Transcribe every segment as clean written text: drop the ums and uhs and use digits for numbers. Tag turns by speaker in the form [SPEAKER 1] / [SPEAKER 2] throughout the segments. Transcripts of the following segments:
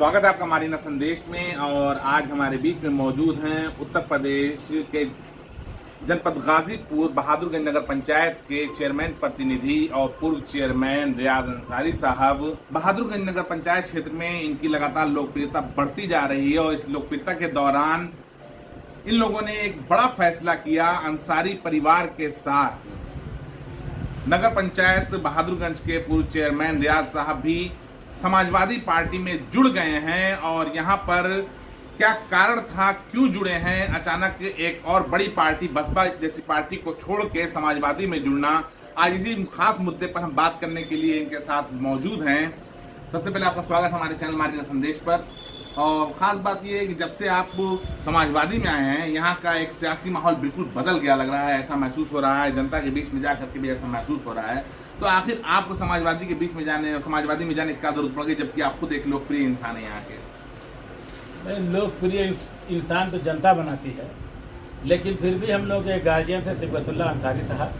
[SPEAKER 1] स्वागत है आपका मारीना संदेश में। और आज हमारे बीच में मौजूद हैं उत्तर प्रदेश के जनपद गाजीपुर बहादुरगंज नगर पंचायत के चेयरमैन प्रतिनिधि और पूर्व चेयरमैन रियाज अंसारी साहब। बहादुरगंज नगर पंचायत क्षेत्र में इनकी लगातार लोकप्रियता बढ़ती जा रही है और इस लोकप्रियता के दौरान इन लोगों ने एक बड़ा फैसला किया। अंसारी परिवार के साथ नगर पंचायत बहादुरगंज के पूर्व चेयरमैन रियाज साहब भी समाजवादी पार्टी में जुड़ गए हैं। और यहाँ पर क्या कारण था, क्यों जुड़े हैं, अचानक एक और बड़ी पार्टी बसपा जैसी पार्टी को छोड़ के समाजवादी में जुड़ना, आज इसी खास मुद्दे पर हम बात करने के लिए इनके साथ मौजूद हैं। सबसे पहले आपका स्वागत हमारे चैनल मारीना संदेश पर। और ख़ास बात यह है कि जब से आप समाजवादी में आए हैं, यहाँ का एक सियासी माहौल बिल्कुल बदल गया लग रहा है, ऐसा महसूस हो रहा है। जनता के बीच में जाकर के भी ऐसा महसूस हो रहा है। तो आखिर आपको समाजवादी के बीच में जाने और समाजवादी में जाने की क्या जरूरत पड़ गई, जबकि आप खुद एक लोकप्रिय इंसान है यहाँ के?
[SPEAKER 2] लोकप्रिय इंसान तो जनता बनाती है, लेकिन फिर भी हम लोग एक गार्जियन थे सिबगतुल्लाह अंसारी साहब,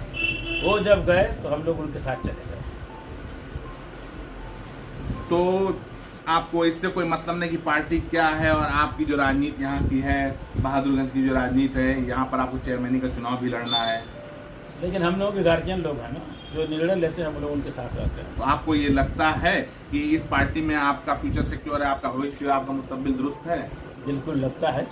[SPEAKER 2] वो जब गए तो हम लोग उनके साथ चले गए।
[SPEAKER 1] तो आपको इससे कोई मतलब नहीं कि पार्टी क्या है, और आपकी जो राजनीति यहाँ की है, बहादुरगंज की जो राजनीति है, यहाँ पर आपको चेयरमैनी का चुनाव भी लड़ना है।
[SPEAKER 2] लेकिन हम लोग के गार्जियन लोग हैं ना, जो निर्णय लेते हैं हम लोग उनके साथ रहते हैं।
[SPEAKER 1] तो आपको ये लगता है कि इस पार्टी में आपका फ्यूचर सिक्योर है, आपका भविष्य, आपका मुस्तकबिल दुरुस्त है?
[SPEAKER 2] बिल्कुल लगता है।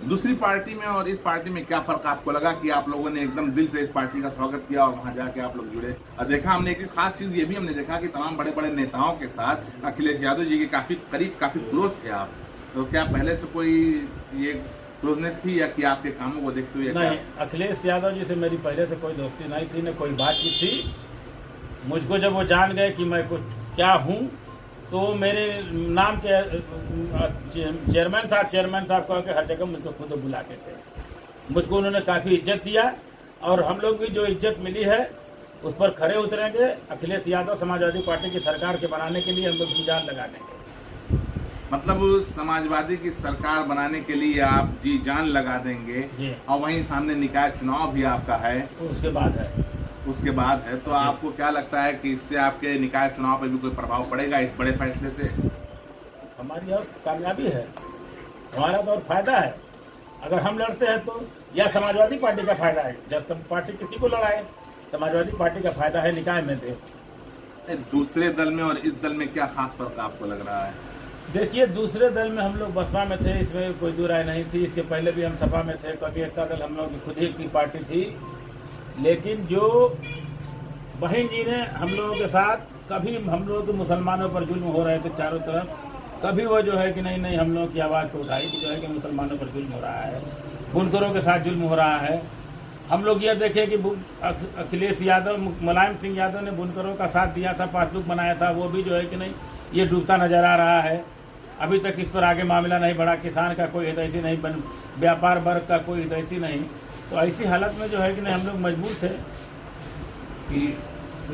[SPEAKER 1] दूसरी पार्टी में और इस पार्टी में क्या फर्क आपको लगा कि आप लोगों ने एकदम दिल से इस पार्टी का स्वागत किया और वहां जाके आप लोग जुड़े? और देखा हमने एक खास चीज ये भी हमने देखा कि तमाम बड़े बड़े नेताओं के साथ अखिलेश यादव जी के काफी करीब, काफी क्लोज थे आप। तो क्या पहले से कोई ये क्लोजनेस थी, या कि आपके कामों को देखते हुए?
[SPEAKER 2] नहीं, अखिलेश यादव जी से मेरी पहले से कोई दोस्ती नहीं थी, न कोई बातचीत थी। मुझको जब वो जान गए कि मैं कुछ क्या हूँ, तो मेरे नाम के चेयरमैन साहब कह के हर जगह मुझको खुद बुलाते थे। मुझको उन्होंने काफ़ी इज्जत दिया, और हम लोग भी जो इज्जत मिली है उस पर खरे उतरेंगे। अखिलेश यादव समाजवादी पार्टी की सरकार के बनाने के लिए हम लोग जान लगा देंगे।
[SPEAKER 1] मतलब समाजवादी की सरकार बनाने के लिए आप जी जान लगा देंगे। और वहीं सामने निकाय चुनाव भी आपका है, उसके बाद है। तो आपको क्या लगता है कि इससे आपके निकाय चुनाव पर भी कोई प्रभाव पड़ेगा इस बड़े फैसले से?
[SPEAKER 2] हमारी और कामयाबी है, हमारा तो और फायदा है। अगर हम लड़ते हैं तो या समाजवादी पार्टी का फायदा है, जब सब पार्टी किसी को लड़ाए, समाजवादी पार्टी का फायदा है निकाय में दे।
[SPEAKER 1] दूसरे दल में और इस दल में क्या खास फर्क आपको लग रहा है?
[SPEAKER 2] देखिए, दूसरे दल में हम लोग बसपा में थे, इसमें कोई दो राय नहीं थी। इसके पहले भी हम सपा में थे, क्योंकि एकता दल हम लोग खुद ही की पार्टी थी। लेकिन जो बहन जी ने हम लोगों के साथ, कभी हम लोग के मुसलमानों पर जुल्म हो रहे थे चारों तरफ, कभी वो जो है कि नहीं हम लोगों की आवाज़ को उठाई कि जो है कि मुसलमानों पर जुल्म हो रहा है, बुनकरों के साथ जुल्म हो रहा है। हम लोग ये देखे कि अखिलेश यादव, मुलायम सिंह यादव ने बुनकरों का साथ दिया था, पासबुक बनाया था, वो भी जो है कि नहीं ये डूबता नजर आ रहा है। अभी तक इस पर आगे मामला नहीं बढ़ा। किसान का कोई हितैषी नहीं बन, व्यापार वर्ग का कोई हितैषी नहीं। तो ऐसी हालत में जो है कि नहीं हम लोग मजबूर थे कि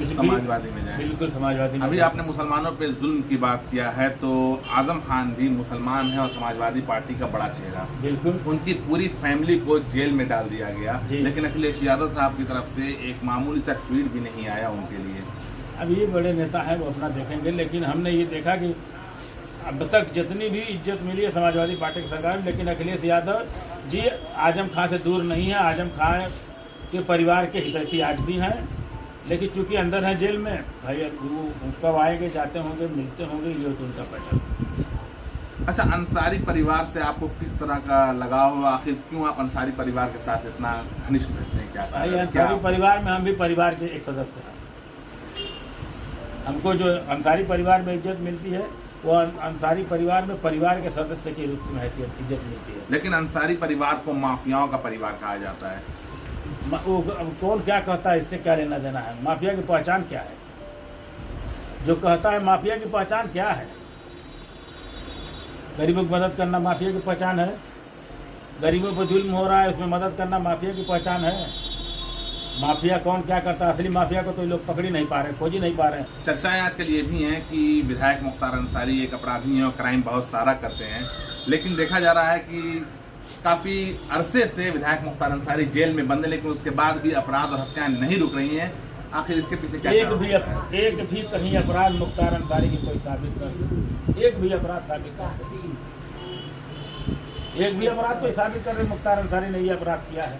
[SPEAKER 1] समाजवादी में जाए।
[SPEAKER 2] बिल्कुल समाजवादी में।
[SPEAKER 1] अभी आपने मुसलमानों पे जुल्म की बात किया है, तो आजम खान भी मुसलमान है और समाजवादी पार्टी का बड़ा चेहरा।
[SPEAKER 2] बिल्कुल।
[SPEAKER 1] उनकी पूरी फैमिली को जेल में डाल दिया गया, लेकिन अखिलेश यादव साहब की तरफ से एक मामूली सा ट्वीट भी नहीं आया उनके लिए।
[SPEAKER 2] अब ये बड़े नेता हैं, वो अपना देखेंगे, लेकिन हमने ये देखा कि अब तक जितनी भी इज्जत मिली है समाजवादी पार्टी की सरकार में, लेकिन अखिलेश यादव जी आजम खान से दूर नहीं है। आजम खान के परिवार के हितैषी आज भी हैं, लेकिन चूंकि अंदर है जेल में, भाई वो कब आएंगे, जाते होंगे, मिलते होंगे, ये तो उनका पैटर्न।
[SPEAKER 1] अच्छा, अंसारी परिवार से आपको किस तरह का लगाव हो? आखिर क्यों आप अंसारी परिवार के साथ इतना घनिष्ठ रहते हैं? क्या
[SPEAKER 2] भाई, अंसारी परिवार में हम भी परिवार के एक सदस्य हैं। हमको जो अंसारी परिवार में इज्जत मिलती है, वो अंसारी परिवार में परिवार के सदस्य के रूप में हैसियत इज्जत मिलती है।
[SPEAKER 1] लेकिन अंसारी परिवार को माफियाओं का परिवार कहा जाता है।
[SPEAKER 2] वो कौन क्या कहता है, इससे क्या लेना देना है? माफिया की पहचान क्या है? जो कहता है माफिया की पहचान क्या है? गरीबों की मदद करना माफिया की पहचान है? गरीबों पर जुल्म हो रहा है, उसमें मदद करना माफिया की पहचान है? माफिया कौन क्या करता है? असली माफिया को तो लोग पकड़ ही नहीं पा रहे, खोज ही नहीं पा रहे।
[SPEAKER 1] चर्चाएं आजकल ये भी हैं कि विधायक मुख्तार अंसारी एक अपराधी हैं और क्राइम बहुत सारा करते हैं, लेकिन देखा जा रहा है कि काफ़ी अरसे से विधायक मुख्तार अंसारी जेल में बंद है, लेकिन उसके बाद भी अपराध और हत्याएं नहीं रुक रही हैं। आखिर इसके पीछे क्या
[SPEAKER 2] एक
[SPEAKER 1] कारण
[SPEAKER 2] भी
[SPEAKER 1] होता है?
[SPEAKER 2] एक भी कहीं अपराध मुख्तार अंसारी की कोई साबित कर दे, एक भी अपराध साबित कर दे, एक भी अपराध कोई साबित कर दे मुख्तार अंसारी ने ये अपराध किया है।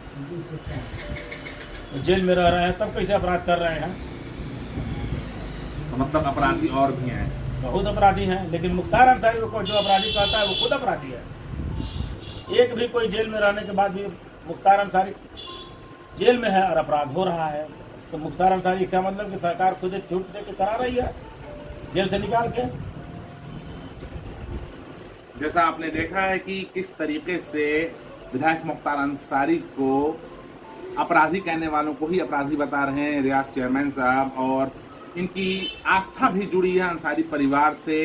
[SPEAKER 2] जेल में रह रहे हैं तब कैसे अपराध कर रहे हैं?
[SPEAKER 1] तो मतलब अपराधी और भी हैं।
[SPEAKER 2] बहुत अपराधी हैं, लेकिन मुख्तार अंसारी को जो अपराधी कहता है वो खुद अपराधी है। एक भी कोई जेल में रहने के बाद भी मुख्तार अंसारी जेल में है और अपराध हो रहा है, तो मुख्तार अंसारी इसका मतलब कि सरकार खुद छूट दे के करा रही है जेल से निकाल के।
[SPEAKER 1] जैसा आपने देखा है कि किस तरीके से विधायक मुख्तार अंसारी को अपराधी कहने वालों को ही अपराधी बता रहे हैं रियाज चेयरमैन साहब, और इनकी आस्था भी जुड़ी है अंसारी परिवार से।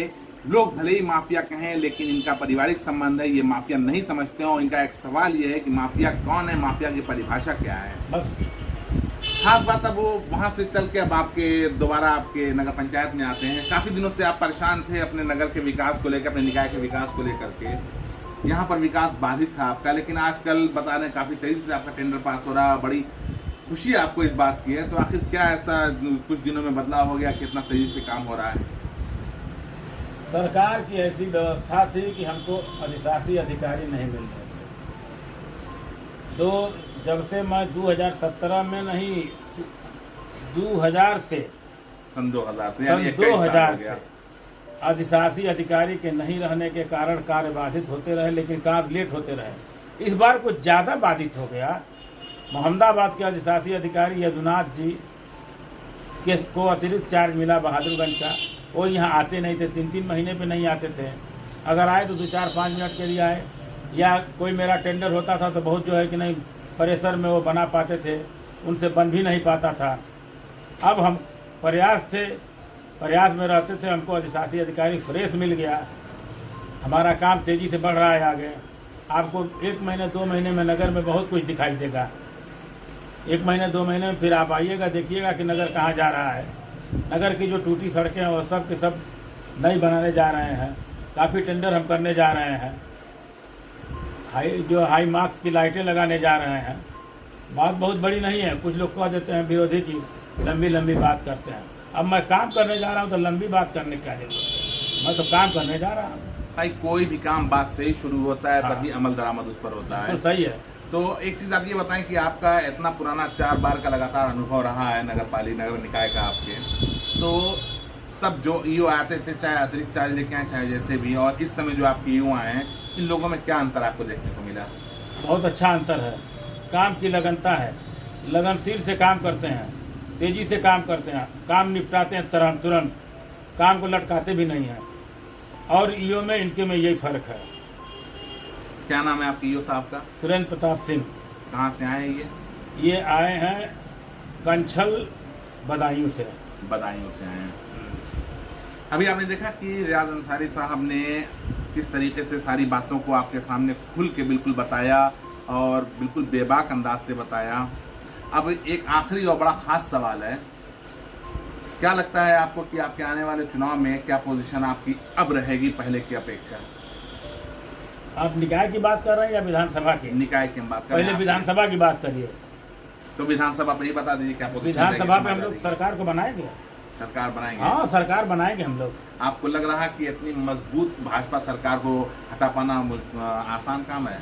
[SPEAKER 1] लोग भले ही माफिया कहें, लेकिन इनका पारिवारिक संबंध है, ये माफिया नहीं समझते हो। इनका एक सवाल ये है कि माफिया कौन है, माफिया की परिभाषा क्या है।
[SPEAKER 2] बस
[SPEAKER 1] खास बात अब वो वहां से चल के अब दोबारा आपके नगर पंचायत में आते हैं। काफी दिनों से आप परेशान थे अपने नगर के विकास को लेकर, अपने निकाय के विकास को लेकर के। यहाँ पर विकास बाधित था आपका, लेकिन आजकल बता रहे हैं काफी तेजी से आपका टेंडर पास हो रहा है। बड़ी खुशी आपको इस बात की है। तो आखिर क्या ऐसा कुछ दिनों में बदलाव हो गया कि इतना तेजी से काम हो रहा है?
[SPEAKER 2] सरकार की ऐसी व्यवस्था थी कि हमको अधिशासी अधिकारी नहीं मिल रहे थे। तो जब से मैं 2017 में नहीं, 2000 से
[SPEAKER 1] सन 2000 से,
[SPEAKER 2] सन
[SPEAKER 1] यानी 21 साल
[SPEAKER 2] 2000
[SPEAKER 1] हो गया।
[SPEAKER 2] से अधिशासी अधिकारी के नहीं रहने के कारण कार्य बाधित होते रहे, लेकिन कार्य लेट होते रहे। इस बार कुछ ज़्यादा बाधित हो गया। मोहम्मदाबाद के अधिशासी अधिकारी यदुनाथ जी के को अतिरिक्त चार्ज मिला बहादुरगंज का। वो यहाँ आते नहीं थे, 3-3 महीने पे नहीं आते थे। अगर आए तो 2-4-5 मिनट के लिए आए, या कोई मेरा टेंडर होता था तो बहुत जो है कि नहीं प्रेशर में वो बना पाते थे, उनसे बन भी नहीं पाता था। अब हम प्रयास में रहते थे, हमको अधिशासी अधिकारी फ्रेश मिल गया, हमारा काम तेज़ी से बढ़ रहा है आगे। आपको 1 महीने 2 महीने में नगर में बहुत कुछ दिखाई देगा। 1 महीने 2 महीने में फिर आप आइएगा, देखिएगा कि नगर कहाँ जा रहा है। नगर की जो टूटी सड़कें हैं वो सब के सब नई बनाने जा रहे हैं। काफ़ी टेंडर हम करने जा रहे हैं। हाई मार्क्स की लाइटें लगाने जा रहे हैं। बात बहुत बड़ी नहीं है। कुछ लोग कह देते हैं विरोधी की लंबी बात करते हैं। अब मैं काम करने जा रहा हूँ तो लंबी बात करने की क्या जरूरत है? मैं तो काम करने जा रहा हूँ
[SPEAKER 1] भाई। कोई भी काम बात से ही शुरू होता है,
[SPEAKER 2] हाँ।
[SPEAKER 1] तभी अमल दरामद उस पर होता है।
[SPEAKER 2] तो सही है।
[SPEAKER 1] तो एक चीज आप ये बताएं कि आपका इतना पुराना 4 बार का लगातार अनुभव रहा है नगर निकाय का आपके, तो तब जो ईओ आते थे, चाहे अतिरिक्त चार्ज लेके आए चाहे जैसे भी, और इस समय जो आपके ईओ आए हैं, इन लोगों में क्या अंतर आपको देखने को मिला?
[SPEAKER 2] बहुत अच्छा अंतर है। काम की लगनता है, लगनशील से काम करते हैं, तेज़ी से काम करते हैं, काम निपटाते हैं तुरंत, काम को लटकाते भी नहीं हैं। और ईओ में इनके में यही फ़र्क है।
[SPEAKER 1] क्या नाम है आपके ईओ साहब का?
[SPEAKER 2] सुरेंद्र प्रताप सिंह।
[SPEAKER 1] कहाँ से आए हैं
[SPEAKER 2] ये आए हैं कंछल बदायूं से।
[SPEAKER 1] बदायूं से आए हैं। अभी आपने देखा कि रियाज अंसारी साहब ने किस तरीके से सारी बातों को आपके सामने खुल के बिल्कुल बताया, और बिल्कुल बेबाक अंदाज से बताया। अब एक आखिरी और बड़ा खास सवाल है, क्या लगता है आपको कि आपके आने वाले चुनाव में क्या पोजीशन आपकी अब रहेगी पहले की अपेक्षा?
[SPEAKER 2] आप निकाय की बात कर रहे हैं या विधानसभा की?
[SPEAKER 1] निकाय की हम बात कर रहे
[SPEAKER 2] पहले
[SPEAKER 1] हैं।
[SPEAKER 2] विधानसभा की बात करिए।
[SPEAKER 1] तो विधानसभा पे ही बता दीजिए क्या पोजीशन
[SPEAKER 2] विधानसभा
[SPEAKER 1] रहेगी
[SPEAKER 2] में हम
[SPEAKER 1] समाजवादी
[SPEAKER 2] लोग
[SPEAKER 1] की?
[SPEAKER 2] सरकार को बनाएंगे।
[SPEAKER 1] सरकार बनाएंगे।
[SPEAKER 2] हाँ, सरकार बनाएंगे हम लोग।
[SPEAKER 1] आपको लग रहा है कि इतनी मजबूत भाजपा सरकार को हटा पाना आसान काम है?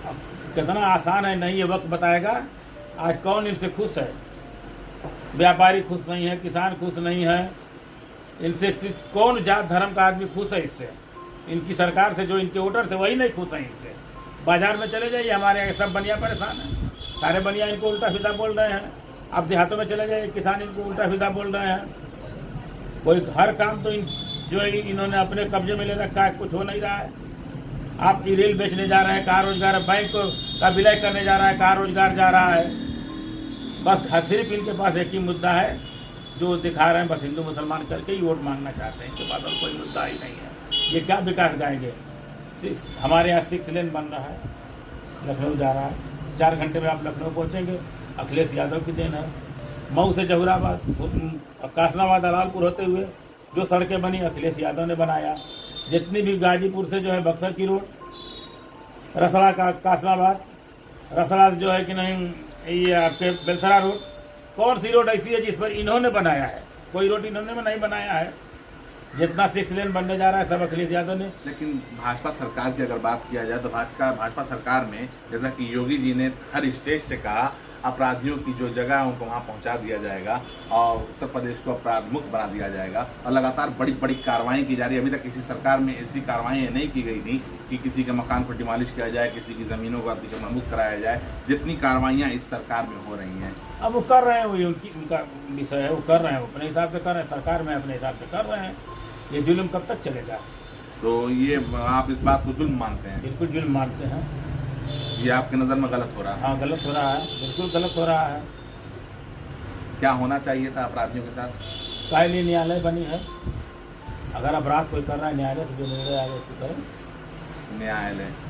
[SPEAKER 2] अब कितना आसान है नहीं ये वक्त बताएगा। आज कौन इनसे खुश है? व्यापारी खुश नहीं है, किसान खुश नहीं है। इनसे कौन जात धर्म का आदमी खुश है? इससे इनकी सरकार से जो इनके वोटर थे वही नहीं खुश हैं इनसे। बाजार में चले जाइए, हमारे यहाँ सब बनिया परेशान हैं। सारे बनिया इनको उल्टा सीधा बोल रहे हैं। आप देहातों में चले जाइए, किसान इनको उल्टा सीधा बोल रहे हैं। कोई हर काम तो जो इन्होंने अपने कब्जे में ले रखा है, कुछ हो नहीं रहा है। आप ई रेल बेचने जा रहे हैं, कहाँ रोजगार है? बैंक का विलय करने जा रहा है, कहाँ रोजगार जा रहा है? बस सिर्फ इनके पास एक ही मुद्दा है जो दिखा रहे हैं, बस हिंदू मुसलमान करके ही वोट मांगना चाहते हैं। इनके पास और कोई मुद्दा ही नहीं है। ये क्या विकास गाएंगे? हमारे यहाँ 6 लेन बन रहा है, लखनऊ जा रहा है, 4 घंटे में आप लखनऊ पहुँचेंगे। अखिलेश यादव की देन है। मऊ से जहुराबाद, कासनाबाद, अलालपुर होते हुए जो सड़कें बनी अखिलेश यादव ने बनाया। जितनी भी गाजीपुर से जो है बक्सर की रोड, रसड़ा का कासनाबाद, रसड़ा जो है कि नहीं ये आपके बेलसरा रोड, कौन सी रोड ऐसी है जिस पर इन्होंने बनाया है? कोई रोड इन्होंने नहीं बनाया है। जितना 6 लेन बनने जा रहा है सब अखिलेश यादव ने।
[SPEAKER 1] लेकिन भाजपा सरकार की अगर बात किया जाए तो भाजपा सरकार में जैसा कि योगी जी ने हर स्टेज से कहा, अपराधियों की जो जगह है उनको वहाँ पहुँचा दिया जाएगा और उत्तर प्रदेश को अपराध मुक्त बना दिया जाएगा और लगातार बड़ी बड़ी कार्रवाई की जा रही है। अभी तक किसी सरकार में ऐसी कार्रवाई नहीं की गई थी कि किसी के मकान को डिमॉलिश किया जाए, किसी की ज़मीनों को अतिक्रमण मुक्त कराया जाए, जितनी कार्रवाइयाँ इस सरकार में हो रही हैं।
[SPEAKER 2] अब वो कर रहे हैं, वही उनका विषय है, वो कर रहे हैं, वो अपने हिसाब से कर रहे हैं, सरकार में अपने हिसाब से कर रहे हैं। ये जुल्म कब तक चलेगा?
[SPEAKER 1] तो ये आप इस बात को जुल्म मानते हैं?
[SPEAKER 2] बिल्कुल जुल्म मानते हैं।
[SPEAKER 1] ये आपके नज़र में गलत हो रहा है?
[SPEAKER 2] हाँ, गलत हो रहा है, बिल्कुल गलत हो रहा है।
[SPEAKER 1] क्या होना चाहिए था अपराधियों के साथ?
[SPEAKER 2] काहे लिए न्यायालय बनी है? अगर अपराध कोई कर रहा है, न्यायालय से जो निर्णय आए उसको करे।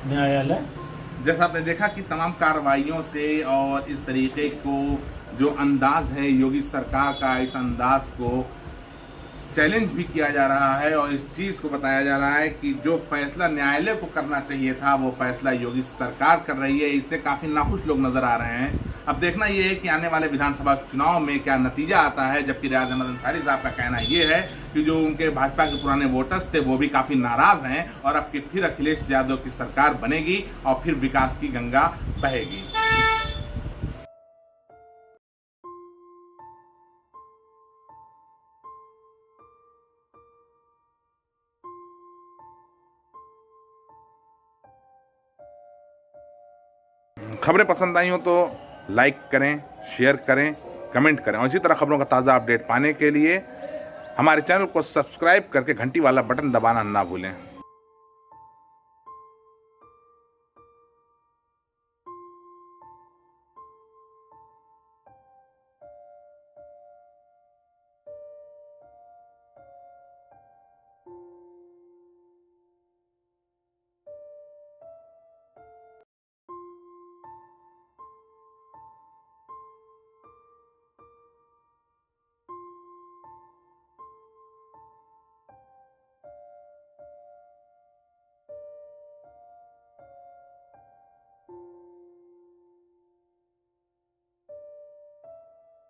[SPEAKER 2] न्यायालय
[SPEAKER 1] जैसा आपने देखा कि तमाम कार्रवाइयों से और इस तरीके को जो अंदाज है योगी सरकार का, इस अंदाज को चैलेंज भी किया जा रहा है और इस चीज़ को बताया जा रहा है कि जो फैसला न्यायालय को करना चाहिए था वो फैसला योगी सरकार कर रही है। इससे काफ़ी नाखुश लोग नज़र आ रहे हैं। अब देखना ये है कि आने वाले विधानसभा चुनाव में क्या नतीजा आता है। जबकि रियाज अहमद अंसारी साहब का कहना ये है कि जो उनके भाजपा के पुराने वोटर्स थे वो भी काफ़ी नाराज़ हैं और अब कि फिर अखिलेश यादव की सरकार बनेगी और फिर विकास की गंगा बहेगी। खबरें पसंद आई हो तो लाइक करें, शेयर करें, कमेंट करें और इसी तरह खबरों का ताज़ा अपडेट पाने के लिए हमारे चैनल को सब्सक्राइब करके घंटी वाला बटन दबाना ना भूलें।